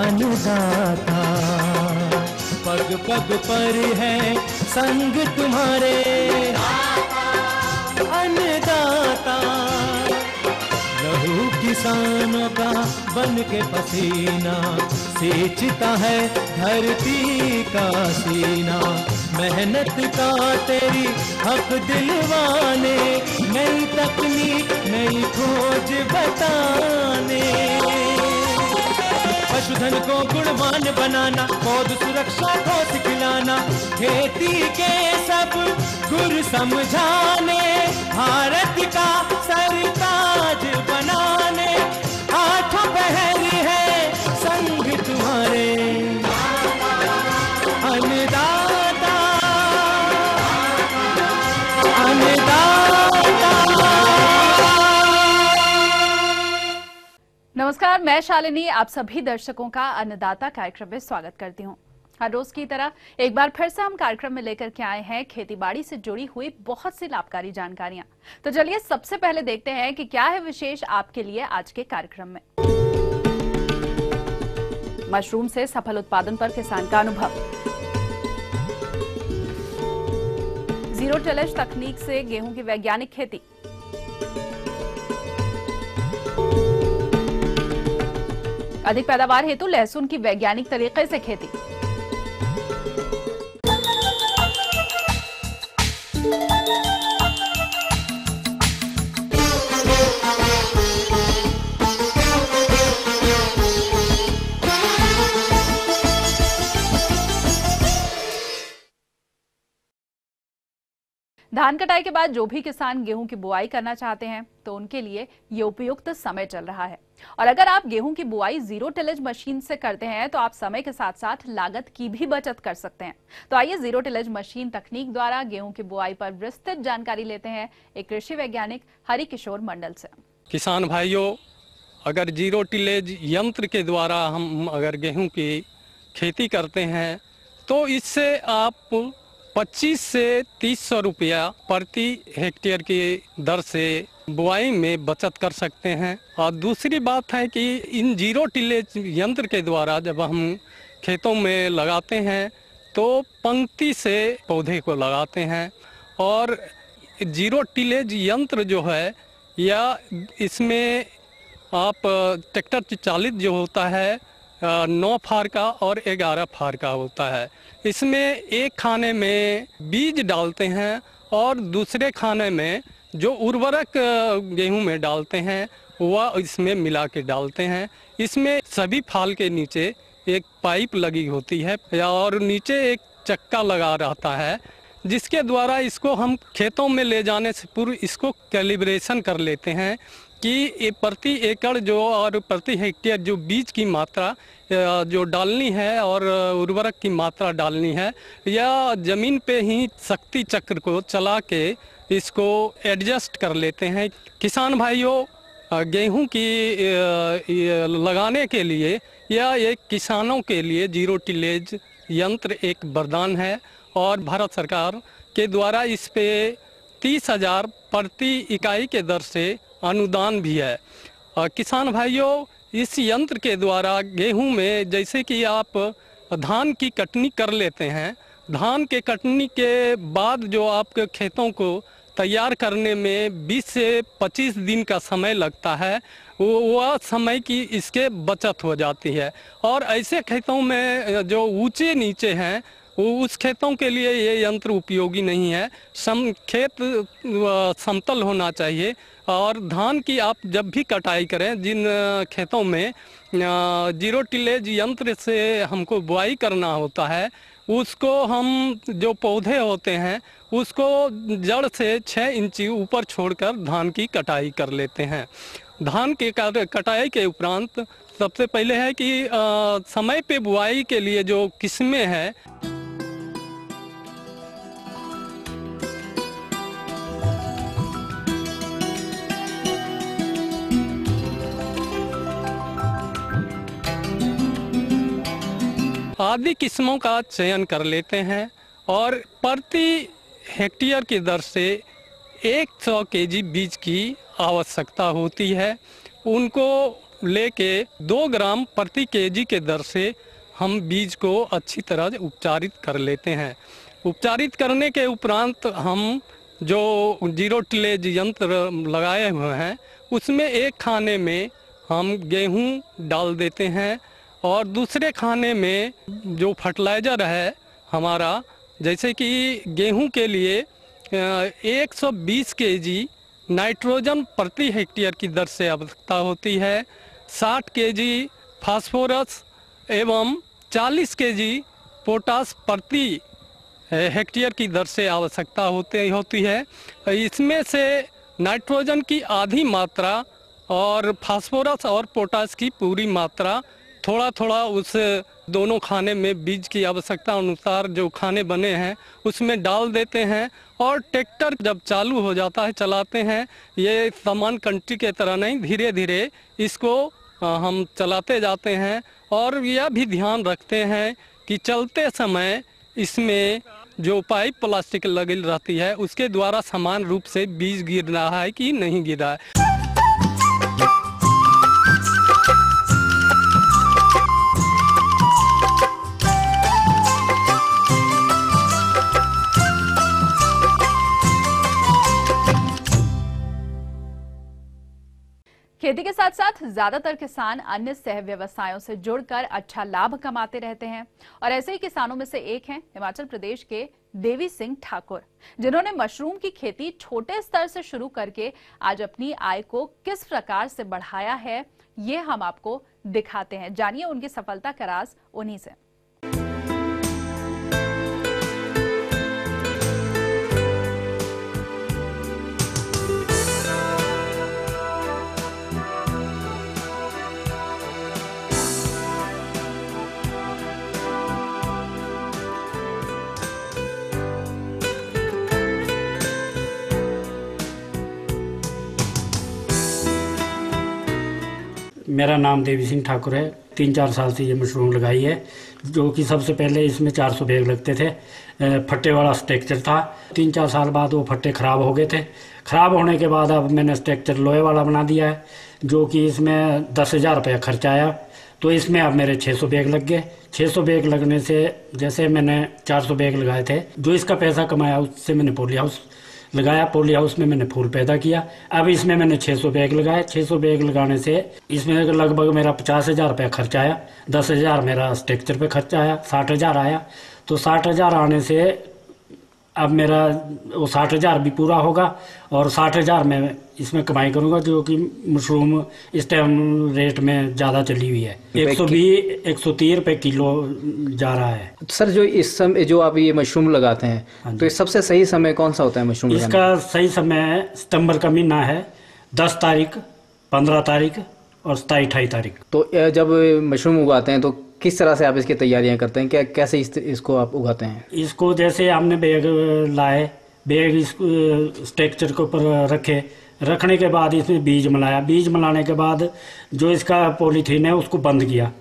अन्नदाता। पग पग पर है संग तुम्हारे अन्नदाता। लहू किसानों का बन के पसीना सींचता है धरती का सीना। मेहनत का तेरी हक दिलवाने, नई तकनीक नई खोज बताने। पशुधन को गुणवान बनाना, पौध सुरक्षा को सिखलाना, खेती के सब गुर समझाने, भारत का सरताज बनाने। आठों पहर है संग तुम्हारे अन्नदाता अन्नदाता। नमस्कार, मैं शालिनी आप सभी दर्शकों का अन्नदाता कार्यक्रम में स्वागत करती हूं। हर रोज की तरह एक बार फिर से हम कार्यक्रम में लेकर के आए हैं खेतीबाड़ी से जुड़ी हुई बहुत सी लाभकारी जानकारियां। तो चलिए सबसे पहले देखते हैं कि क्या है विशेष आपके लिए आज के कार्यक्रम में। मशरूम से सफल उत्पादन पर किसान का अनुभव, जीरो टिलेज तकनीक से गेहूं की वैज्ञानिक खेती, अधिक पैदावार हेतु लहसुन की वैज्ञानिक तरीके से खेती, धान कटाई के बाद जो भी किसान गेहूं की बुआई करना चाहते हैं तो उनके लिए ये उपयुक्त समय चल रहा है। और अगर आप गेहूं की बुआई जीरो टिलेज मशीन से करते हैं तो आप समय के साथ साथ लागत की भी बचत कर सकते हैं। तो आइए जीरो टिलेज मशीन तकनीक द्वारा गेहूं की बुआई पर विस्तृत जानकारी लेते हैं एक कृषि वैज्ञानिक हरि किशोर मंडल से। किसान भाइयों, अगर जीरो टिलेज यंत्र के द्वारा हम अगर गेहूं की खेती करते हैं तो इससे आप 25 से 300 रुपया प्रति हेक्टेयर की दर से बुआई में बचत कर सकते हैं। और दूसरी बात है कि इन जीरो टिलेज यंत्र के द्वारा जब हम खेतों में लगाते हैं तो पंक्ति से पौधे को लगाते हैं। और जीरो टिलेज यंत्र जो है या इसमें आप ट्रैक्टर चालित जो होता है 9 फार का और 11 फार का होता है। इसमें एक खाने में बीज डालते हैं और दूसरे खाने में जो उर्वरक गेहूं में डालते हैं वह इसमें मिला के डालते हैं। इसमें सभी फाल के नीचे एक पाइप लगी होती है और नीचे एक चक्का लगा रहता है जिसके द्वारा इसको हम खेतों में ले जाने से पूर्व इसको कैलिब्रेशन कर लेते हैं कि प्रति एकड़ जो और प्रति हेक्टेयर जो बीज की मात्रा जो डालनी है और उर्वरक की मात्रा डालनी है या ज़मीन पे ही शक्ति चक्र को चला के इसको एडजस्ट कर लेते हैं। किसान भाइयों, गेहूं की लगाने के लिए या एक किसानों के लिए जीरो टिलेज यंत्र एक वरदान है और भारत सरकार के द्वारा इस पे 30,000 प्रति इकाई के दर से अनुदान भी है। किसान भाइयों, इस यंत्र के द्वारा गेहूं में जैसे कि आप धान की कटनी कर लेते हैं, धान के कटनी के बाद जो आपके खेतों को तैयार करने में 20 से 25 दिन का समय लगता है, वह समय की इसके बचत हो जाती है। और ऐसे खेतों में जो ऊंचे नीचे हैं उस खेतों के लिए ये यंत्र उपयोगी नहीं है। खेत समतल होना चाहिए। और धान की आप जब भी कटाई करें, जिन खेतों में जीरो टिलेज यंत्र से हमको बुआई करना होता है, उसको हम जो पौधे होते हैं उसको जड़ से 6 इंच ऊपर छोड़कर धान की कटाई कर लेते हैं। धान के कटाई के उपरांत सबसे पहले है कि समय पे बुआई के लिए जो किस्में हैं आदि किस्मों का चयन कर लेते हैं और प्रति हेक्टेयर की दर से 100 केजी बीज की आवश्यकता होती है। उनको लेके 2 ग्राम प्रति केजी के दर से हम बीज को अच्छी तरह उपचारित कर लेते हैं। उपचारित करने के उपरांत हम जो जीरो टिलेज यंत्र लगाए हुए हैं उसमें एक खाने में हम गेहूं डाल देते हैं और दूसरे खाने में जो फर्टिलाइज़र है हमारा, जैसे कि गेहूं के लिए 120 केजी नाइट्रोजन प्रति हेक्टेयर की दर से आवश्यकता होती है, 60 केजी फास्फोरस एवं 40 केजी पोटास प्रति हेक्टेयर की दर से आवश्यकता होती है। इसमें से नाइट्रोजन की आधी मात्रा और फास्फोरस और पोटास की पूरी मात्रा थोड़ा थोड़ा उस दोनों खाने में बीज की आवश्यकता अनुसार जो खाने बने हैं उसमें डाल देते हैं और ट्रैक्टर जब चालू हो जाता है चलाते हैं। ये सामान कंट्री के तरह नहीं, धीरे धीरे इसको हम चलाते जाते हैं और यह भी ध्यान रखते हैं कि चलते समय इसमें जो पाइप प्लास्टिक लगी रहती है उसके द्वारा समान रूप से बीज गिर रहा है कि नहीं गिर रहा है। खेती के साथ साथ ज्यादातर किसान अन्य सह व्यवसायों से जुड़कर अच्छा लाभ कमाते रहते हैं और ऐसे ही किसानों में से एक हैं हिमाचल प्रदेश के देवी सिंह ठाकुर, जिन्होंने मशरूम की खेती छोटे स्तर से शुरू करके आज अपनी आय को किस प्रकार से बढ़ाया है ये हम आपको दिखाते हैं। जानिए उनकी सफलता का राज उन्हीं से। मेरा नाम देवी सिंह ठाकुर है। 3-4 साल से ये मशरूम लगाई है, जो कि सबसे पहले इसमें 400 बैग लगते थे। फट्टे वाला स्ट्रक्चर था। 3-4 साल बाद वो फट्टे ख़राब हो गए थे। ख़राब होने के बाद अब मैंने स्ट्रक्चर लोहे वाला बना दिया है, जो कि इसमें 10,000 रुपया खर्चा आया। तो इसमें अब मेरे 600 बैग लग गए। 600 बैग लगने से जैसे मैंने 400 बैग लगाए थे, जो इसका पैसा कमाया उससे मैंने पॉली हाउस लगाया। पॉली हाउस में मैंने फूल पैदा किया। अब इसमें मैंने 600 बैग लगाए। 600 बैग लगाने से इसमें लगभग मेरा 50,000 रुपया खर्चा आया। 10,000 मेरा स्ट्रक्चर पे खर्चा आया, 60,000 आया। तो 60,000 आने से अब मेरा वो 60,000 भी पूरा होगा और 60,000 में इसमें कमाई करूंगा, जो कि मशरूम इस टाइम रेट में ज़्यादा चली हुई है। 120-130 रुपये किलो जा रहा है। सर, जो इस समय जो आप ये मशरूम लगाते हैं, तो ये सबसे सही समय कौन सा होता है मशरूम लगाने? इसका सही समय सितंबर का महीना है, 10 तारीख, 15 तारीख और 27-28 तारीख। तो जब मशरूम उगाते हैं तो किस तरह से आप इसकी तैयारियां करते हैं? कैसे इसको आप उगाते हैं? इसको जैसे हमने बैग लाए, बैग इस स्ट्रक्चर के ऊपर रखने के बाद इसमें बीज मिलाया। बीज मिलाने के बाद जो इसका पॉलीथीन है उसको बंद किया।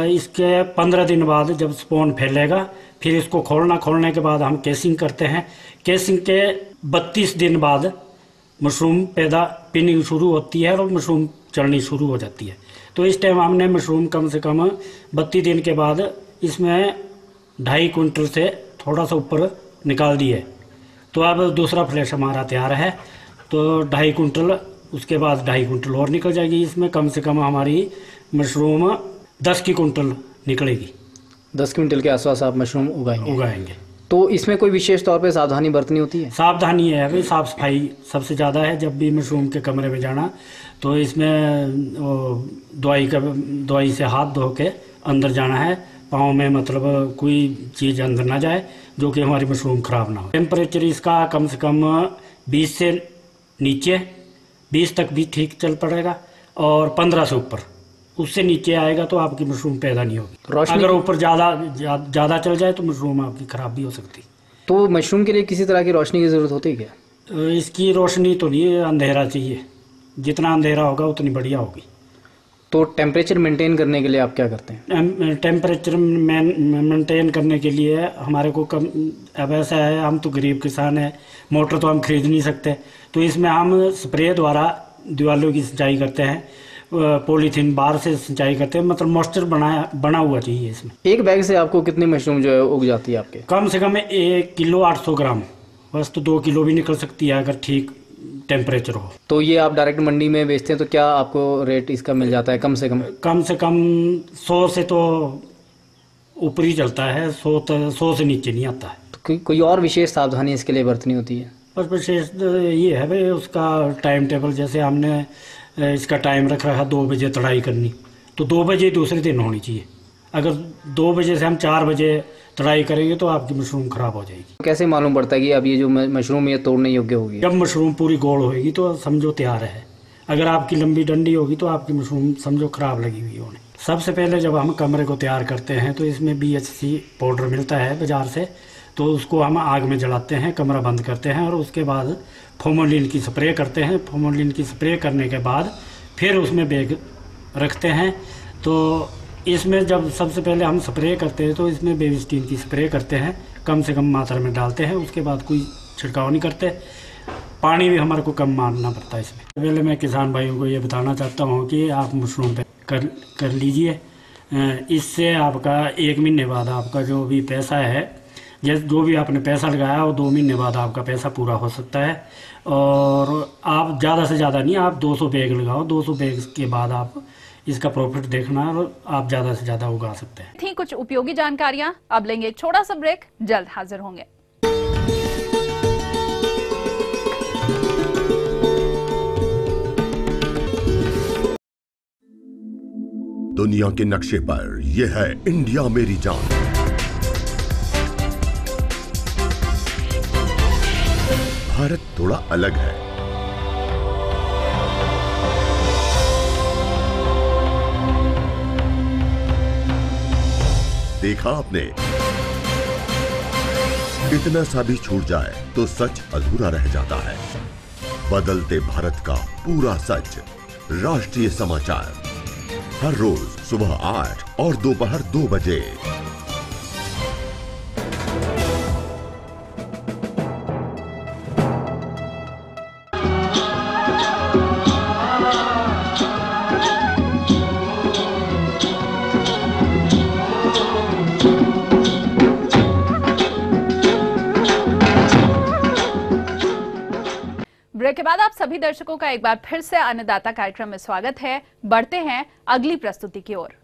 इसके 15 दिन बाद जब स्पोन फैलेगा फिर इसको खोलने के बाद हम केसिंग करते हैं। केसिंग के 32 दिन बाद मशरूम पिनिंग शुरू होती है और मशरूम चढ़नी शुरू हो जाती है। तो इस टाइम हमने मशरूम कम से कम 32 दिन के बाद इसमें 2.5 कुंटल से थोड़ा सा ऊपर निकाल दिए। तो अब दूसरा फ्लैश हमारा तैयार है। तो 2.5 कुंटल, उसके बाद 2.5 कुंटल और निकल जाएगी। इसमें कम से कम हमारी मशरूम 10 की कुंटल निकलेगी। 10 क्विंटल के आसपास आप मशरूम उगाएंगे। तो इसमें कोई विशेष तौर पे सावधानी बरतनी होती है? सावधानी है भाई, साफ सफाई सबसे ज़्यादा है। जब भी मशरूम के कमरे में जाना तो इसमें दवाई से हाथ धो के अंदर जाना है। पाँव में मतलब कोई चीज़ अंदर ना जाए जो कि हमारी मशरूम ख़राब ना हो। टेम्परेचर इसका कम से कम 20 से नीचे, 20 तक भी ठीक चल पड़ेगा और 15 से ऊपर, उससे नीचे आएगा तो आपकी मशरूम पैदा नहीं होगी। अगर ऊपर ज़्यादा चल जाए तो मशरूम आपकी ख़राब भी हो सकती। तो मशरूम के लिए किसी तरह की रोशनी की ज़रूरत होती है क्या? इसकी रोशनी तो नहीं, अंधेरा चाहिए। जितना अंधेरा होगा उतनी बढ़िया होगी। तो टेम्परेचर मेंटेन करने के लिए आप क्या करते हैं? टेम्परेचर मेंटेन करने के लिए हमारे को अब ऐसा है, हम तो गरीब किसान हैं, मोटर तो हम खरीद नहीं सकते। तो इसमें हम स्प्रे द्वारा दीवारों की सिंचाई करते हैं। पॉलीथीन बाहर से सिंचाई करते हैं, मतलब मॉइस्चर बना हुआ चाहिए इसमें। एक बैग से आपको कितनी मशरूम जो है उग जाती है आपके? कम से कम 1 किलो 800 ग्राम, बस तो 2 किलो भी निकल सकती है अगर ठीक टेम्परेचर हो। तो ये आप डायरेक्ट मंडी में बेचते हैं तो क्या आपको रेट इसका मिल जाता है कम से कम? कम से कम 100 से तो ऊपर ही चलता है, 100 से नीचे नहीं आता है। तो कोई और विशेष सावधानी इसके लिए बरतनी होती है? बस विशेष ये है भाई उसका टाइम टेबल, जैसे हमने इसका टाइम रख रखा 2 बजे तड़ाई करनी, तो 2 बजे दूसरे दिन होनी चाहिए। अगर 2 बजे से हम 4 बजे तड़ाई करेंगे तो आपकी मशरूम खराब हो जाएगी। कैसे मालूम पड़ता है कि अब ये जो मशरूम ये तोड़ने योग्य होगी? जब मशरूम पूरी गोल होगी तो समझो तैयार है। अगर आपकी लंबी डंडी होगी तो आपकी मशरूम समझो खराब लगी हुई होने। सबसे पहले जब हम कमरे को तैयार करते हैं तो इसमें BHC पाउडर मिलता है बाजार से, तो उसको हम आग में जलाते हैं, कमरा बंद करते हैं और उसके बाद फॉर्मेलिन की स्प्रे करते हैं। फॉर्मेलिन की स्प्रे करने के बाद फिर उसमें बैग रखते हैं। तो इसमें जब सबसे पहले हम स्प्रे करते हैं तो इसमें बेबिस्टीन की स्प्रे करते हैं, कम से कम मात्रा में डालते हैं। उसके बाद कोई छिड़काव नहीं करते, पानी भी हमारे को कम मारना पड़ता है इसमें। पहले मैं किसान भाइयों को ये बताना चाहता हूँ कि आप मशरूम पे कर लीजिए। इससे आपका 1 महीने बाद आपका जो भी पैसा है, जो भी आपने पैसा लगाया वो 2 महीने बाद आपका पैसा पूरा हो सकता है। और आप ज़्यादा से ज़्यादा नहीं, आप 200 बैग लगाओ, 200 बैग के बाद आप इसका प्रॉफिट देखना और आप ज़्यादा से ज़्यादा उगा सकते हैं। थी कुछ उपयोगी जानकारियां। अब लेंगे एक छोटा सा ब्रेक, जल्द हाजिर होंगे। दुनिया के नक्शे पर यह है इंडिया मेरी जान। भारत थोड़ा अलग है। देखा आपने, इतना सा भी छूट जाए तो सच अधूरा रह जाता है। बदलते भारत का पूरा सच। राष्ट्रीय समाचार हर रोज सुबह 8 और दोपहर 2 बजे। ब्रेक के बाद आप सभी दर्शकों का एक बार फिर से अन्नदाता कार्यक्रम में स्वागत है। बढ़ते हैं अगली प्रस्तुति की ओर।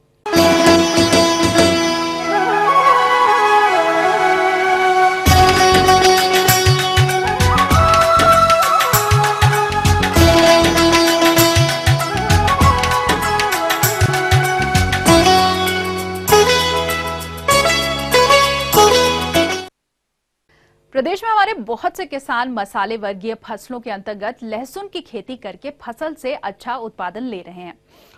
प्रदेश में हमारे बहुत से किसान मसाले वर्गीय फसलों के अंतर्गत लहसुन की खेती करके फसल से अच्छा उत्पादन ले रहे हैं।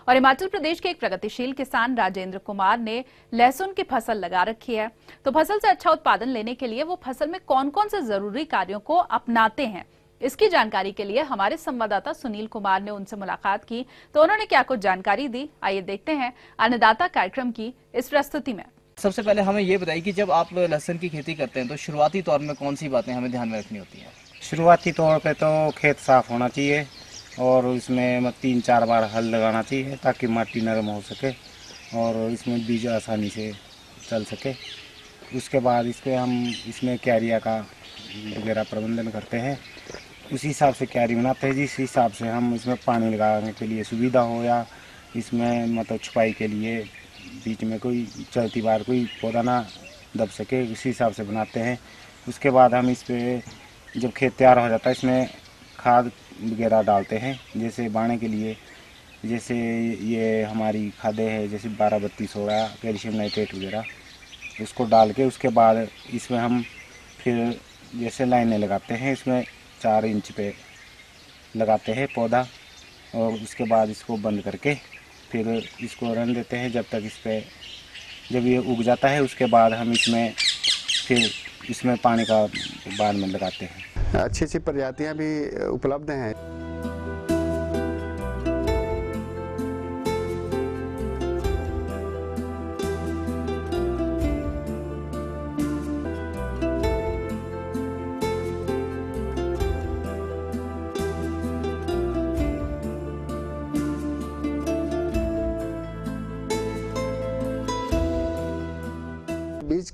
और हिमाचल प्रदेश के एक प्रगतिशील किसान राजेंद्र कुमार ने लहसुन की फसल लगा रखी है। तो फसल से अच्छा उत्पादन लेने के लिए वो फसल में कौन कौन से जरूरी कार्यों को अपनाते हैं, इसकी जानकारी के लिए हमारे संवाददाता सुनील कुमार ने उनसे मुलाकात की। तो उन्होंने क्या कुछ जानकारी दी, आइए देखते हैं अन्नदाता कार्यक्रम की इस प्रस्तुति में। सबसे पहले हमें ये बताइए कि जब आप लहसुन की खेती करते हैं तो शुरुआती तौर में कौन सी बातें हमें ध्यान में रखनी होती हैं? शुरुआती तौर पे तो खेत साफ होना चाहिए और इसमें 3-4 बार हल लगाना चाहिए ताकि माटी नरम हो सके और इसमें बीज आसानी से चल सके। उसके बाद इसमें क्यारिया का वगैरह प्रबंधन करते हैं। उसी हिसाब से क्यारी बनाते हैं, जिस हिसाब से हम इसमें पानी लगाने के लिए सुविधा हो या इसमें मतलब छुपाई के लिए बीच में कोई चलती बार कोई पौधा ना दब सके, उसी हिसाब से बनाते हैं। उसके बाद हम इस पे जब खेत तैयार हो जाता है इसमें खाद वगैरह डालते हैं, जैसे बाणे के लिए जैसे ये हमारी खादें हैं जैसे 12-32 हो गया, कैल्शियम नाइट्रेट वगैरह, उसको डाल के उसके बाद इसमें हम फिर जैसे लाइनें लगाते हैं, इसमें 4 इंच पे लगाते हैं पौधा और उसके बाद इसको बंद करके फिर इसको रन देते हैं जब तक जब ये उग जाता है। उसके बाद हम इसमें पानी का बाद में लगाते हैं। अच्छी अच्छी प्रजातियां भी उपलब्ध हैं।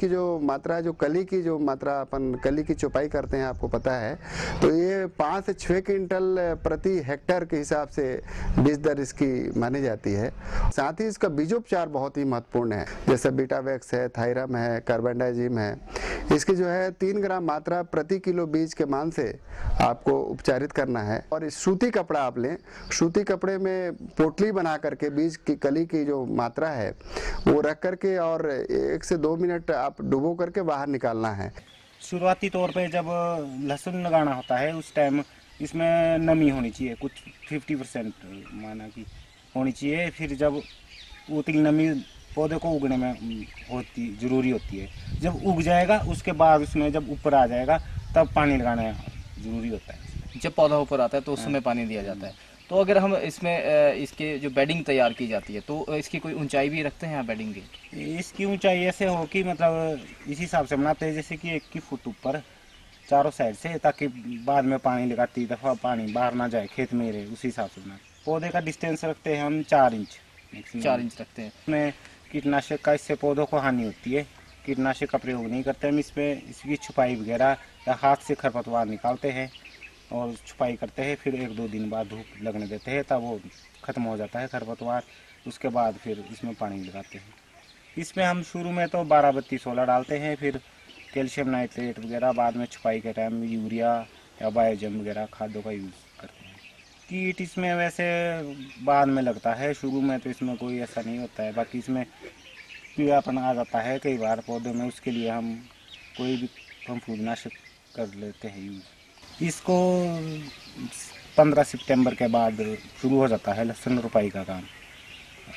इसकी जो मात्रा है, जो कली की जो मात्रा अपन कली की चौपाई करते हैं आपको पता है, तो ये 5 से 6 क्विंटल प्रति हेक्टेयर के हिसाब से बीज दर इसकी मानी जाती है। साथ ही इसका बीजोपचार बहुत ही महत्वपूर्ण है, जैसे बीटावैक्स है, थायरम है, कार्बेंडाजिम है। इसकी जो है 3 ग्राम मात्रा प्रति किलो बीज के मान से आपको उपचारित करना है। और इस सूती कपड़ा आप लें, सूती कपड़े में पोटली बना करके बीज की कली की जो मात्रा है वो रख करके और 1 से 2 मिनट आप डुबो करके बाहर निकालना है। शुरुआती तौर पे जब लहसुन लगाना होता है उस टाइम इसमें नमी होनी चाहिए, कुछ 50% माना कि होनी चाहिए। फिर जब उतनी नमी पौधे को उगने में ज़रूरी होती है। जब उग जाएगा उसके बाद उसमें जब ऊपर आ जाएगा तब पानी लगाना ज़रूरी होता है। जब पौधा ऊपर आता है तो उस समय पानी दिया जाता है। तो अगर हम इसमें इसके जो बेडिंग तैयार की जाती है तो इसकी कोई ऊंचाई भी रखते हैं आप बेडिंग की? इसकी ऊंचाई ऐसे हो कि मतलब इस हिसाब से बनाते हैं जैसे कि 1 फुट ऊपर चारों साइड से, ताकि बाद में पानी लगाती दफ़ा पानी बाहर ना जाए, खेत में रहे, उसी हिसाब से बनाते। पौधे का डिस्टेंस रखते हैं हम 4 इंच, 4 इंच रखते हैं। इसमें कीटनाशक का इससे पौधों को हानि होती है, कीटनाशक का प्रयोग नहीं करते हम इसमें। इसकी छुपाई वगैरह या हाथ से खरपतवार निकालते हैं और छुपाई करते हैं। फिर 1-2 दिन बाद धूप लगने देते हैं, तब वो ख़त्म हो जाता है खरपतवार। उसके बाद फिर इसमें पानी लगाते हैं। इसमें हम शुरू में तो 12-32-16 डालते हैं, फिर कैल्शियम नाइट्रेट वगैरह बाद में छुपाई के टाइम यूरिया या बायोजम वगैरह खादों का यूज़ करते हैं। कीट इसमें वैसे बाद में लगता है, शुरू में तो इसमें कोई ऐसा नहीं होता है। बाकी इसमें पीलापन आ जाता है कई बार पौधे में, उसके लिए हम कोई भी फफूंदनाशक कर लेते हैं यूज़। इसको 15 सितंबर के बाद शुरू हो जाता है लहसुन रोपाई का काम,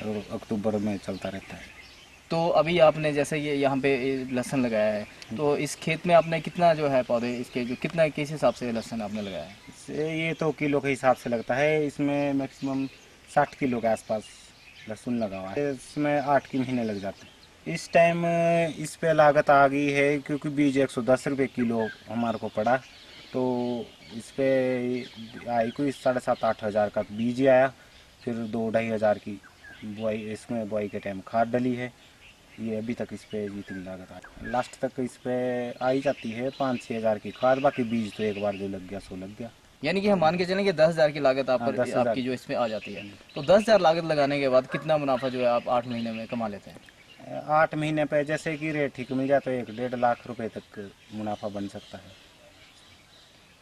और अक्टूबर में चलता रहता है। तो अभी आपने जैसे ये यहाँ पे लहसुन लगाया है, तो इस खेत में आपने कितना जो है पौधे इसके जो कितना किस हिसाब से लहसुन आपने लगाया है? ये तो किलो के हिसाब से लगता है। इसमें मैक्सिमम 60 किलो के आसपास लहसुन लगा हुआ है। इसमें 8 के महीने लग जाते हैं। इस टाइम इस पे लागत आ गई है क्योंकि बीज 110 रुपये किलो हमारे को पड़ा, तो इस पे आई कोई 7,500-8 हज़ार का बीज आया। फिर 2-2.5 हज़ार की बुआई, इसमें बुआई के टाइम खाद डली है। ये अभी तक इस पे जितनी लागत आ लास्ट तक इस पे आई जाती है 5-6 हज़ार की खाद। बाकी बीज तो एक बार जो लग गया सो लग गया। यानी कि हम मान के चलें कि 10,000 की लागत आप पर आपकी जो इसमें आ जाती है, तो 10,000 लागत लगाने के बाद कितना मुनाफा जो है आप 8 महीने में कमा लेते हैं? 8 महीने पे जैसे कि रेट ठीक मिल जाए तो 1-1.5 लाख रुपए तक मुनाफा बन सकता है।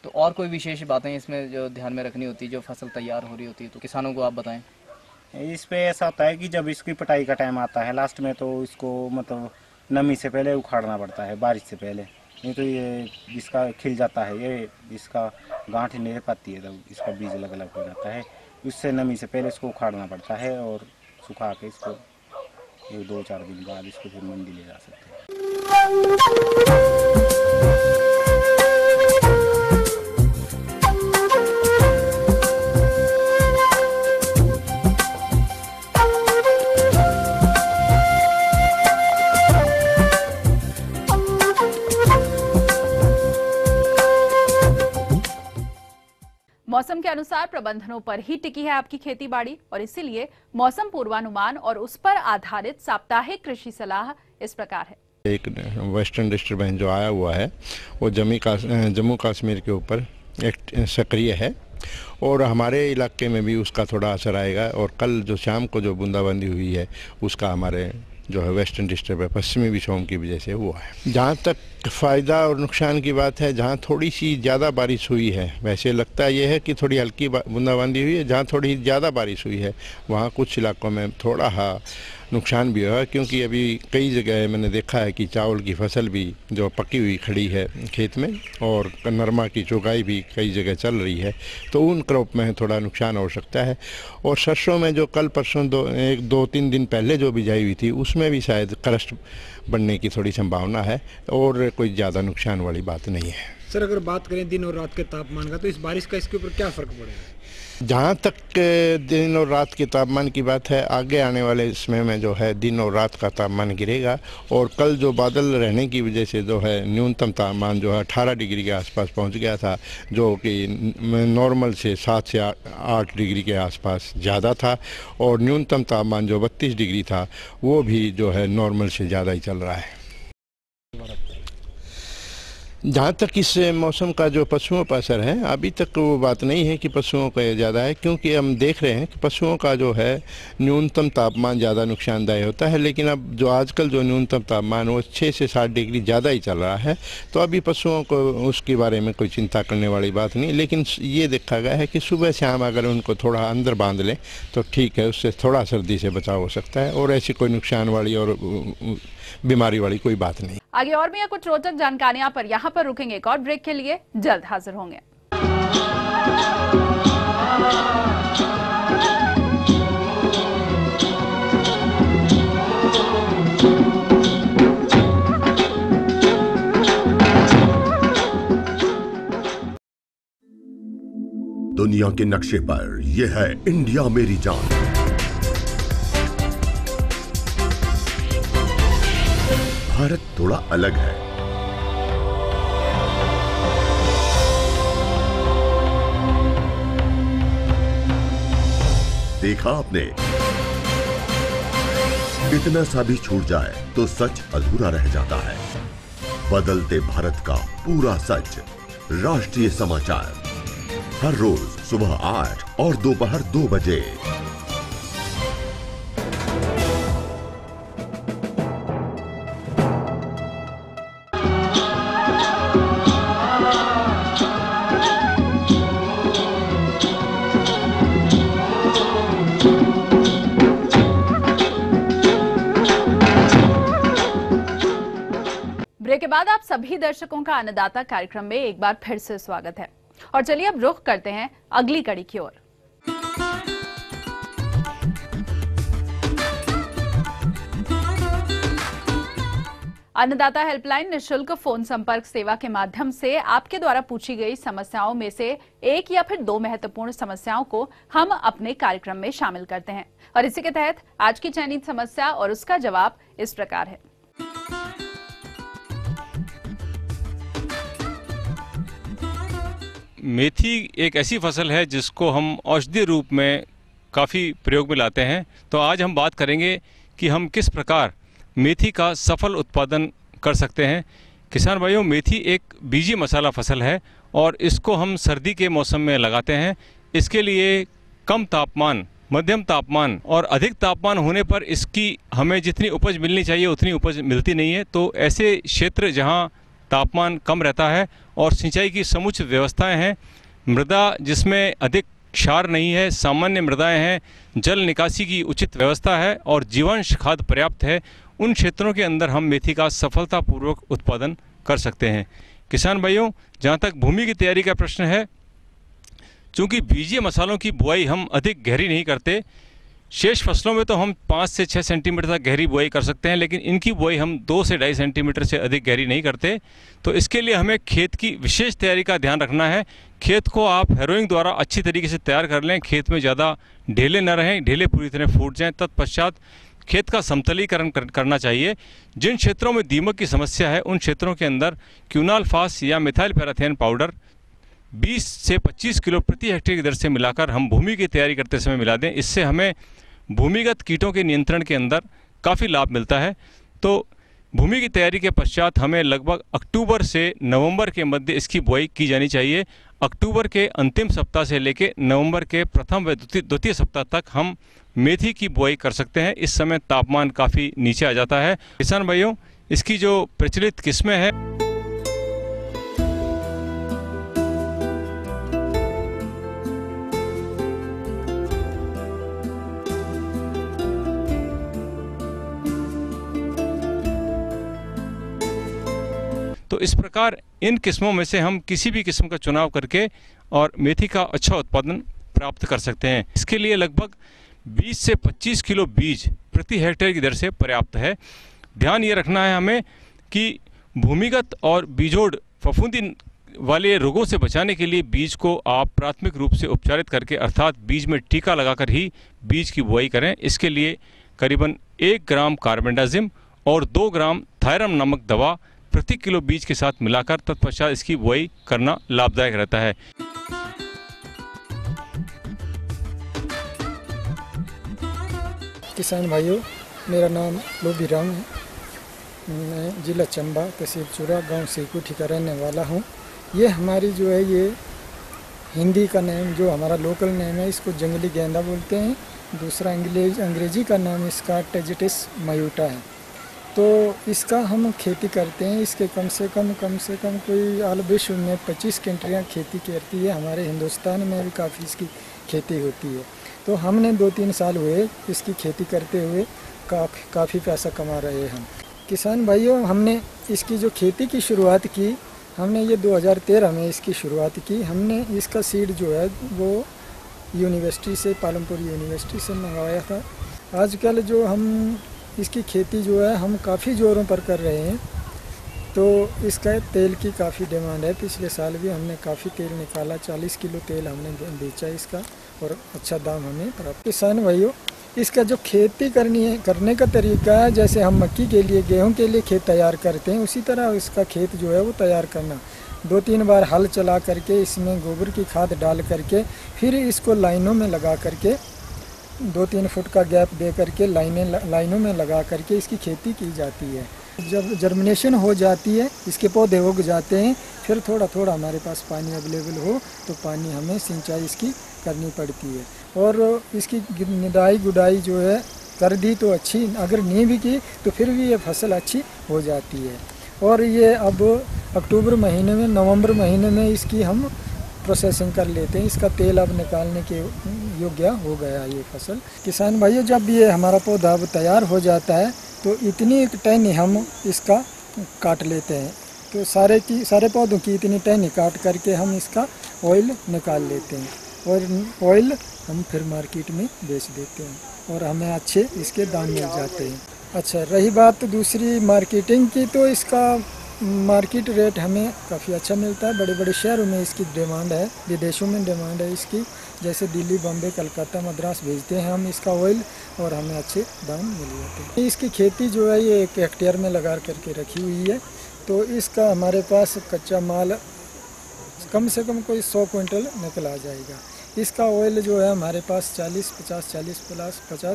तो और कोई विशेष बातें इसमें जो ध्यान में रखनी होती है, जो फसल तैयार हो रही होती है, तो किसानों को आप बताएं। इस पे ऐसा होता है कि जब इसकी पटाई का टाइम आता है लास्ट में, तो इसको मतलब नमी से पहले उखाड़ना पड़ता है, बारिश से पहले। नहीं तो ये इसका खिल जाता है, ये इसका गांठ नहीं रह पाती है, तब इसका बीज अलग अलग हो जाता है। उससे नमी से पहले इसको उखाड़ना पड़ता है और सुखा के इसको 1-2-4 दिन बाद इसको फिर मंडी ले जा सकते हैं। मौसम के अनुसार प्रबंधनों पर ही टिकी है आपकी खेती बाड़ी, और इसीलिए मौसम पूर्वानुमान और उस पर आधारित साप्ताहिक कृषि सलाह इस प्रकार है। एक वेस्टर्न डिस्टर्बेंस जो आया हुआ है वो जम्मू कश्मीर के ऊपर एक सक्रिय है, और हमारे इलाके में भी उसका थोड़ा असर आएगा। और कल जो शाम को जो बूंदाबांदी हुई है उसका हमारे जो है वेस्टर्न डिस्टर्बेंस पश्चिमी विक्षोभ की वजह से हुआ है। जहाँ तक फ़ायदा और नुकसान की बात है, जहाँ थोड़ी सी ज़्यादा बारिश हुई है, वैसे लगता यह है कि थोड़ी हल्की बूंदाबांदी हुई है। जहाँ थोड़ी ज़्यादा बारिश हुई है वहाँ कुछ इलाकों में थोड़ा नुकसान भी हुआ, क्योंकि अभी कई जगह मैंने देखा है कि चावल की फसल भी जो पकी हुई खड़ी है खेत में, और नरमा की चुगाई भी कई जगह चल रही है, तो उन क्रॉप में थोड़ा नुकसान हो सकता है। और सरसों में जो कल परसों 2-3 दिन पहले जो बिजाई हुई थी उसमें भी शायद क्रस्ट बनने की थोड़ी संभावना है, और कोई ज़्यादा नुकसान वाली बात नहीं है। सर, अगर बात करें दिन और रात के तापमान का, तो इस बारिश का इसके ऊपर क्या फ़र्क पड़ेगा? जहाँ तक दिन और रात के तापमान की बात है, आगे आने वाले समय में जो है दिन और रात का तापमान गिरेगा। और कल जो बादल रहने की वजह से जो है न्यूनतम तापमान जो है 18 डिग्री के आसपास पहुँच गया था, जो कि नॉर्मल से 7 से 8 डिग्री के आसपास ज़्यादा था। और न्यूनतम तापमान जो 32 डिग्री था वो भी जो है नॉर्मल से ज़्यादा ही चल रहा है। जहाँ तक इस मौसम का जो पशुओं पर असर है, अभी तक वो बात नहीं है कि पशुओं का ज़्यादा है, क्योंकि हम देख रहे हैं कि पशुओं का जो है न्यूनतम तापमान ज़्यादा नुकसानदायक होता है। लेकिन अब जो आजकल जो न्यूनतम तापमान वो 6 से 7 डिग्री ज़्यादा ही चल रहा है, तो अभी पशुओं को उसके बारे में कोई चिंता करने वाली बात नहीं। लेकिन ये देखा गया है कि सुबह शाम अगर उनको थोड़ा अंदर बांध लें तो ठीक है, उससे थोड़ा सर्दी से बचाव हो सकता है, और ऐसी कोई नुकसान वाली और बीमारी वाली कोई बात नहीं। आगे और भी कुछ रोचक जानकारियां, पर यहाँ पर रुकेंगे एक और ब्रेक के लिए, जल्द हाजिर होंगे। दुनिया के नक्शे पर यह है इंडिया मेरी जान। भारत थोड़ा अलग है। देखा आपने, इतना सा भी छूट जाए तो सच अधूरा रह जाता है। बदलते भारत का पूरा सच, राष्ट्रीय समाचार, हर रोज सुबह 8 और दोपहर 2 बजे। ब्रेक के बाद आप सभी दर्शकों का अन्नदाता कार्यक्रम में एक बार फिर से स्वागत है। और चलिए अब रुख करते हैं अगली कड़ी की ओर। अन्नदाता हेल्पलाइन निःशुल्क फोन संपर्क सेवा के माध्यम से आपके द्वारा पूछी गई समस्याओं में से एक या फिर 2 महत्वपूर्ण समस्याओं को हम अपने कार्यक्रम में शामिल करते हैं। और इसी के तहत आज की चयनित समस्या और उसका जवाब इस प्रकार है। मेथी एक ऐसी फसल है जिसको हम औषधीय रूप में काफ़ी प्रयोग में लाते हैं। तो आज हम बात करेंगे कि हम किस प्रकार मेथी का सफल उत्पादन कर सकते हैं। किसान भाइयों, मेथी एक बीजी मसाला फसल है और इसको हम सर्दी के मौसम में लगाते हैं। इसके लिए कम तापमान, मध्यम तापमान और अधिक तापमान होने पर इसकी हमें जितनी उपज मिलनी चाहिए उतनी उपज मिलती नहीं है। तो ऐसे क्षेत्र जहाँ तापमान कम रहता है और सिंचाई की समुचित व्यवस्थाएं हैं, मृदा जिसमें अधिक क्षार नहीं है, सामान्य मृदाएं हैं, जल निकासी की उचित व्यवस्था है और जीवांश खाद पर्याप्त है, उन क्षेत्रों के अंदर हम मेथी का सफलतापूर्वक उत्पादन कर सकते हैं। किसान भाइयों, जहाँ तक भूमि की तैयारी का प्रश्न है, चूँकि बीजीय मसालों की बुआई हम अधिक गहरी नहीं करते, शेष फसलों में तो हम 5 से 6 सेंटीमीटर तक गहरी बुआई कर सकते हैं, लेकिन इनकी बुआई हम 2 से 2.5 सेंटीमीटर से अधिक गहरी नहीं करते। तो इसके लिए हमें खेत की विशेष तैयारी का ध्यान रखना है। खेत को आप हैरोइंग द्वारा अच्छी तरीके से तैयार कर लें, खेत में ज़्यादा ढेले न रहें, ढेले पूरी तरह फूट जाएं। तत्पश्चात खेत का समतलीकरण करना चाहिए। जिन क्षेत्रों में दीमक की समस्या है उन क्षेत्रों के अंदर क्यूनाल्फास या मिथाइल पैराथियन पाउडर 20 से 25 किलो प्रति हेक्टेयर की दर से मिलाकर हम भूमि की तैयारी करते समय मिला दें। इससे हमें भूमिगत कीटों के नियंत्रण के अंदर काफ़ी लाभ मिलता है। तो भूमि की तैयारी के पश्चात हमें लगभग अक्टूबर से नवंबर के मध्य इसकी बुआई की जानी चाहिए। अक्टूबर के अंतिम सप्ताह से लेकर नवंबर के प्रथम व द्वितीय सप्ताह तक हम मेथी की बुआई कर सकते हैं। इस समय तापमान काफ़ी नीचे आ जाता है। किसान भाइयों, इसकी जो प्रचलित किस्में हैं, तो इस प्रकार इन किस्मों में से हम किसी भी किस्म का चुनाव करके और मेथी का अच्छा उत्पादन प्राप्त कर सकते हैं। इसके लिए लगभग 20 से 25 किलो बीज प्रति हेक्टेयर की दर से पर्याप्त है। ध्यान ये रखना है हमें कि भूमिगत और बीजोड़ फफूंदी वाले रोगों से बचाने के लिए बीज को आप प्राथमिक रूप से उपचारित करके, अर्थात बीज में टीका लगाकर ही बीज की बुआई करें। इसके लिए करीबन 1 ग्राम कार्बेंडाजिम और 2 ग्राम थायरम नामक दवा प्रति किलो बीज के साथ मिलाकर तत्पश्चात इसकी बुआई करना लाभदायक रहता है। किसान भाइयों, मेरा नाम लोभी राम है। मैं जिला चंबा तहसील चूरा गांव सेकुठी का रहने वाला हूं। ये हमारी जो है ये हिंदी का नेम जो हमारा लोकल नेम है इसको जंगली गेंदा बोलते हैं। दूसरा अंग्रेजी का नाम इसका टेजिटिस मायूटा है। तो इसका हम खेती करते हैं। इसके कम से कम कोई आल विश्व में 25 कंट्रियाँ खेती करती है। हमारे हिंदुस्तान में भी काफ़ी इसकी खेती होती है। तो हमने 2-3 साल हुए इसकी खेती करते हुए काफ़ी पैसा कमा रहे हैं हम किसान भाइयों। हमने इसकी जो खेती की शुरुआत की, हमने ये 2013 में इसकी शुरुआत की। हमने इसका सीड जो है वो यूनिवर्सिटी से, पालमपुर यूनिवर्सिटी से मंगवाया था। आजकल जो हम इसकी खेती जो है हम काफ़ी ज़ोरों पर कर रहे हैं। तो इसका तेल की काफ़ी डिमांड है। पिछले साल भी हमने काफ़ी तेल निकाला, 40 किलो तेल हमने बेचा इसका और अच्छा दाम हमें प्राप्त। किसान भाइयों, इसका जो खेती करने का तरीका है, जैसे हम मक्की के लिए, गेहूं के लिए खेत तैयार करते हैं, उसी तरह इसका खेत जो है वो तैयार करना। 2-3 बार हल चला करके इसमें गोबर की खाद डाल करके फिर इसको लाइनों में लगा करके 2-3 फुट का गैप दे करके लाइनों में लगा करके इसकी खेती की जाती है। जब जर्मिनेशन हो जाती है, इसके पौधे उग जाते हैं, फिर थोड़ा थोड़ा हमारे पास पानी अवेलेबल हो तो पानी हमें सिंचाई इसकी करनी पड़ती है। और इसकी निदाई गुडाई जो है कर दी तो अच्छी, अगर नहीं भी की तो फिर भी ये फसल अच्छी हो जाती है। और ये अब अक्टूबर महीने में, नवंबर महीने में इसकी हम प्रोसेसिंग कर लेते हैं। इसका तेल अब निकालने के योग्य हो गया ये फसल। किसान भाइयों, जब ये हमारा पौधा अब तैयार हो जाता है तो इतनी टहनी हम इसका काट लेते हैं। तो सारे पौधों की इतनी टहनी काट करके हम इसका ऑयल निकाल लेते हैं और ऑयल हम फिर मार्केट में बेच देते हैं और हमें अच्छे इसके दाम मिल जाते हैं। अच्छा, रही बात दूसरी मार्केटिंग की, तो इसका मार्केट रेट हमें काफ़ी अच्छा मिलता है। बड़े बड़े शहरों में इसकी डिमांड है, विदेशों में डिमांड है इसकी। जैसे दिल्ली, बॉम्बे, कलकत्ता, मद्रास भेजते हैं हम इसका ऑयल और हमें अच्छे दाम मिल जाते हैं। इसकी खेती जो है ये 1 हेक्टेयर में लगा करके रखी हुई है। तो इसका हमारे पास कच्चा माल कम से कम कोई 100 क्विंटल निकल आ जाएगा। इसका ऑयल जो है हमारे पास 40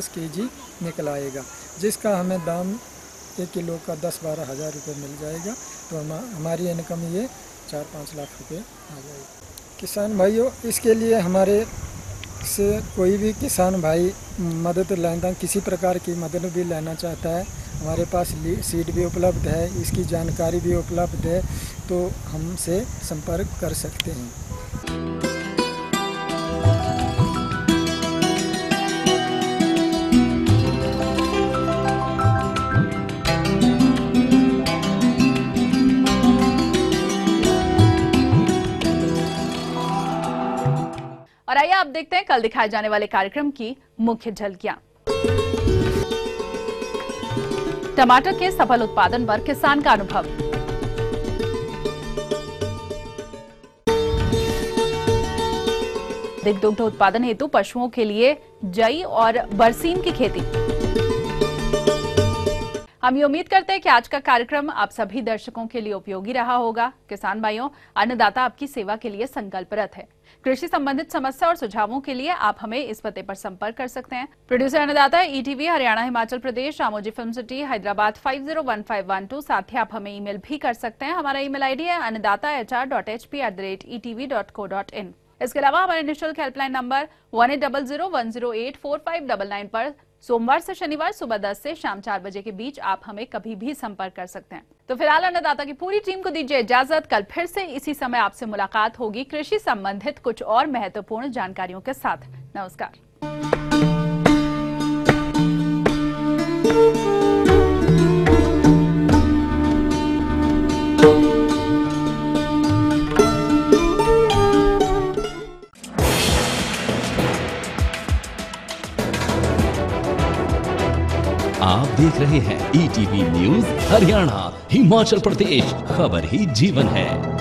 केजी निकल आएगा, जिसका हमें दाम 1 किलो का 10-12 हज़ार रुपये मिल जाएगा। तो हमारी इनकम ये 4-5 लाख रुपए आ जाएगी। किसान भाइयों, इसके लिए हमारे से कोई भी किसान भाई मदद लेना, किसी प्रकार की मदद भी लेना चाहता है, हमारे पास सीड भी उपलब्ध है, इसकी जानकारी भी उपलब्ध है, तो हमसे संपर्क कर सकते हैं। और आइए आप देखते हैं कल दिखाए जाने वाले कार्यक्रम की मुख्य झलकियां। टमाटर के सफल उत्पादन पर किसान का अनुभव। दुग्ध उत्पादन हेतु पशुओं के लिए जई और बरसीन की खेती। हम ये उम्मीद करते हैं कि आज का कार्यक्रम आप सभी दर्शकों के लिए उपयोगी रहा होगा। किसान भाइयों, अन्नदाता आपकी सेवा के लिए संकल्परत है। कृषि संबंधित समस्या और सुझावों के लिए आप हमें इस पते पर संपर्क कर सकते हैं। प्रोड्यूसर अन्नदाता, ETV, Haryana, Himachal Pradesh, Ramoji film city, Hyderabad 501512। साथ ही आप हमें ईमेल भी कर सकते हैं। हमारा ईमेल आईडी है annadaata.hp@etv.co.in। इसके अलावा हमारे निःशुल्क हेल्पलाइन नंबर 180010084599 पर सोमवार से शनिवार सुबह 10 से शाम 4 बजे के बीच आप हमें कभी भी संपर्क कर सकते हैं। तो फिलहाल अन्नदाता की पूरी टीम को दीजिए इजाजत। कल फिर से इसी समय आपसे मुलाकात होगी कृषि संबंधित कुछ और महत्वपूर्ण जानकारियों के साथ। नमस्कार। आप देख रहे हैं ईटीवी न्यूज़ हरियाणा, हिमाचल प्रदेश। खबर ही जीवन है।